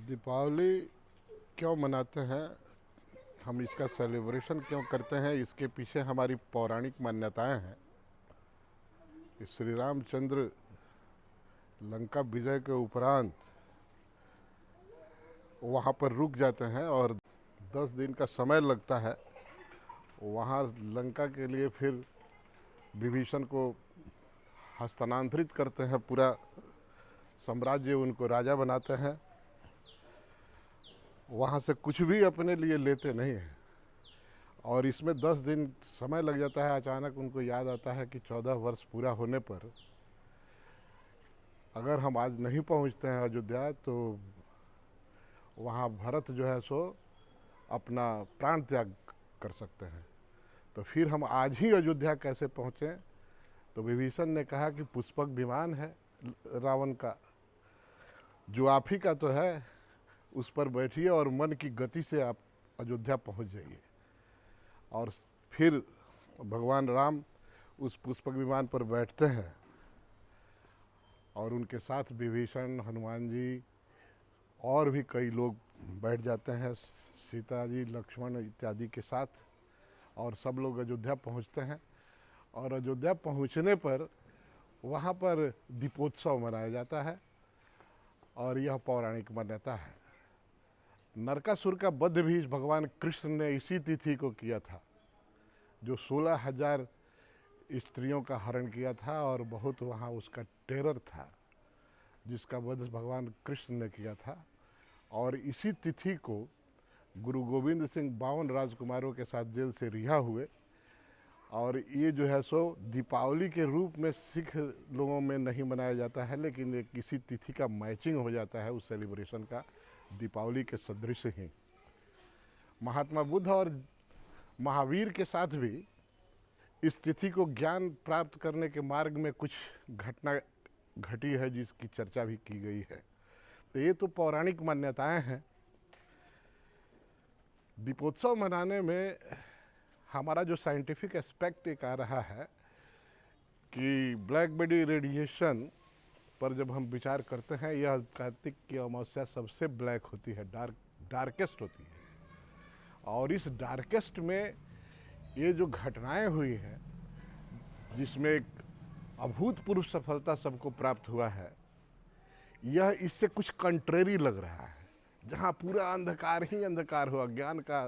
दीपावली क्यों मनाते हैं, हम इसका सेलिब्रेशन क्यों करते हैं, इसके पीछे हमारी पौराणिक मान्यताएं हैं कि श्री रामचंद्र लंका विजय के उपरांत वहाँ पर रुक जाते हैं और 10 दिन का समय लगता है। वहाँ लंका के लिए फिर विभीषण को हस्तांतरित करते हैं, पूरा साम्राज्य उनको राजा बनाते हैं। वहाँ से कुछ भी अपने लिए लेते नहीं हैं और इसमें 10 दिन समय लग जाता है। अचानक उनको याद आता है कि 14 वर्ष पूरा होने पर अगर हम आज नहीं पहुँचते हैं अयोध्या तो वहाँ भरत जो है सो अपना प्राण त्याग कर सकते हैं। तो फिर हम आज ही अयोध्या कैसे पहुँचें? तो विभीषण ने कहा कि पुष्पक विमान है रावण का, जो आप ही का तो है, उस पर बैठिए और मन की गति से आप अयोध्या पहुंच जाइए। और फिर भगवान राम उस पुष्पक विमान पर बैठते हैं और उनके साथ विभीषण, हनुमान जी और भी कई लोग बैठ जाते हैं, सीता जी, लक्ष्मण इत्यादि के साथ, और सब लोग अयोध्या पहुंचते हैं। और अयोध्या पहुंचने पर वहाँ पर दीपोत्सव मनाया जाता है और यह पौराणिक मान्यता है। नरकासुर का वध भी भगवान कृष्ण ने इसी तिथि को किया था, जो 16,000 स्त्रियों का हरण किया था और बहुत वहाँ उसका टेरर था, जिसका वध भगवान कृष्ण ने किया था। और इसी तिथि को गुरु गोविंद सिंह 52 राजकुमारों के साथ जेल से रिहा हुए। और ये जो है सो दीपावली के रूप में सिख लोगों में नहीं मनाया जाता है, लेकिन एक किसी तिथि का मैचिंग हो जाता है उस सेलिब्रेशन का, दीपावली के सदृश ही। महात्मा बुद्ध और महावीर के साथ भी इस तिथि को ज्ञान प्राप्त करने के मार्ग में कुछ घटना घटी है, जिसकी चर्चा भी की गई है। तो ये तो पौराणिक मान्यताएं हैं। दीपोत्सव मनाने में हमारा जो साइंटिफिक एस्पेक्ट एक आ रहा है कि ब्लैक बॉडी रेडिएशन पर जब हम विचार करते हैं, यह कार्तिक की अमावस्या सबसे ब्लैक होती है, डार्केस्ट होती है। और इस डार्केस्ट में ये जो घटनाएं हुई हैं, जिसमें एक अभूतपूर्व सफलता सबको प्राप्त हुआ है, यह इससे कुछ कंट्रेरी लग रहा है। जहाँ पूरा अंधकार ही अंधकार हो, अज्ञान का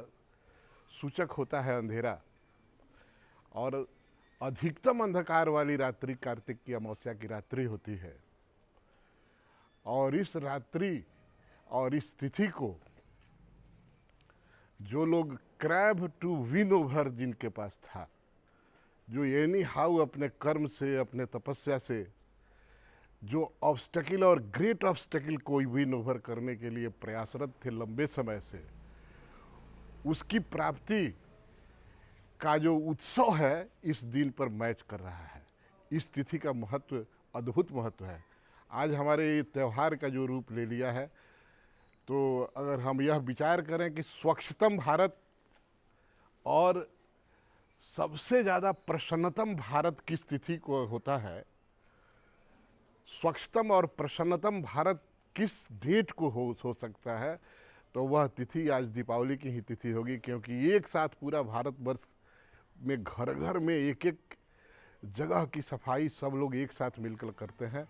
सूचक होता है अंधेरा, और अधिकतम अंधकार वाली रात्रि कार्तिक की अमावस्या की रात्रि होती है। और इस रात्रि और इस तिथि को जो लोग क्रैब टू विन ओवर जिनके पास था, जो एनी हाउ अपने कर्म से, अपने तपस्या से जो ऑब्स्टेकल और ग्रेट ऑब्स्टेकल को विन ओवर करने के लिए प्रयासरत थे लंबे समय से, उसकी प्राप्ति का जो उत्सव है इस दिन पर मैच कर रहा है। इस तिथि का महत्व अद्भुत महत्व है। आज हमारे त्यौहार का जो रूप ले लिया है, तो अगर हम यह विचार करें कि स्वच्छतम भारत और सबसे ज़्यादा प्रसन्नतम भारत किस तिथि को होता है, स्वच्छतम और प्रसन्नतम भारत किस डेट को हो सकता है, तो वह तिथि आज दीपावली की ही तिथि होगी। क्योंकि एक साथ पूरा भारतवर्ष में घर घर में एक एक जगह की सफाई सब लोग एक साथ मिलकर करते हैं।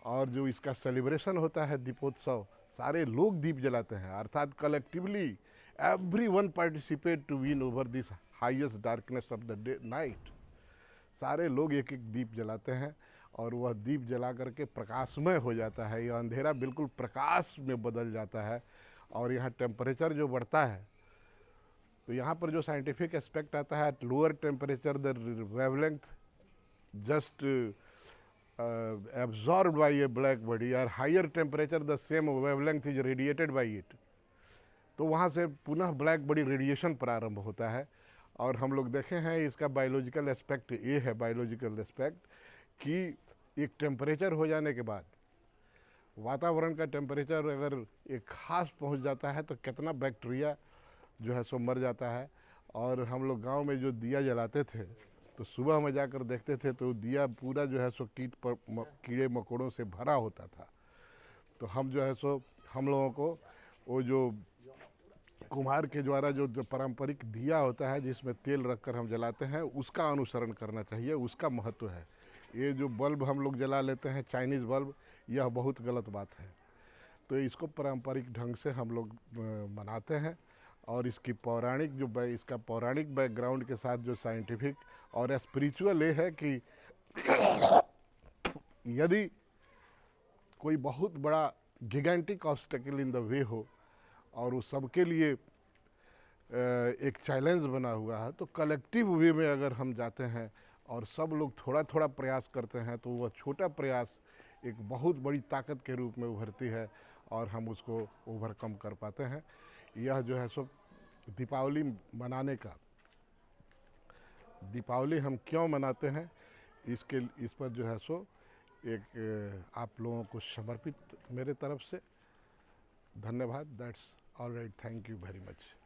और जो इसका सेलिब्रेशन होता है दीपोत्सव, सारे लोग दीप जलाते हैं, अर्थात collectively everyone participate to win over this highest darkness of the day night. सारे लोग एक एक दीप जलाते हैं और वह दीप जला करके प्रकाशमय हो जाता है। यह अंधेरा बिल्कुल प्रकाश में बदल जाता है। और यहाँ टेम्परेचर जो बढ़ता है, तो यहाँ पर जो साइंटिफिक एस्पेक्ट आता है, at lower temperature the wavelength just absorbed by a black body, और higher temperature the same wavelength is radiated by it. तो वहाँ से पुनः ब्लैक बॉडी रेडिएशन प्रारंभ होता है। और हम लोग देखे हैं इसका बायोलॉजिकल एस्पेक्ट ये है, बायोलॉजिकल एस्पेक्ट, कि एक टेम्परेचर हो जाने के बाद वातावरण का टेम्परेचर अगर एक खास पहुंच जाता है तो कितना बैक्टीरिया जो है सो मर जाता है। और हम लोग गांव में जो दिया जलाते थे, तो सुबह में जाकर देखते थे तो दिया पूरा जो है सो कीड़े मकोड़ों से भरा होता था। तो हम जो है सो हम लोगों को वो जो कुम्हार के द्वारा जो पारंपरिक दिया होता है जिसमें तेल रखकर हम जलाते हैं, उसका अनुसरण करना चाहिए, उसका महत्व है। ये जो बल्ब हम लोग जला लेते हैं चाइनीज़ बल्ब, यह बहुत गलत बात है। तो इसको पारंपरिक ढंग से हम लोग मनाते हैं, और इसकी पौराणिक इसका पौराणिक बैकग्राउंड के साथ जो साइंटिफिक और स्पिरिचुअल ये है कि यदि कोई बहुत बड़ा गिगेंटिक ऑब्स्टेकल इन द वे हो और वो सबके लिए एक चैलेंज बना हुआ है, तो कलेक्टिव वे में अगर हम जाते हैं और सब लोग थोड़ा थोड़ा प्रयास करते हैं, तो वह छोटा प्रयास एक बहुत बड़ी ताकत के रूप में उभरती है और हम उसको ओवरकम कर पाते हैं। यह जो है सो दीपावली मनाने का, दीपावली हम क्यों मनाते हैं, इस पर जो है सो एक आप लोगों को समर्पित मेरे तरफ से धन्यवाद। That's all right, thank you very much.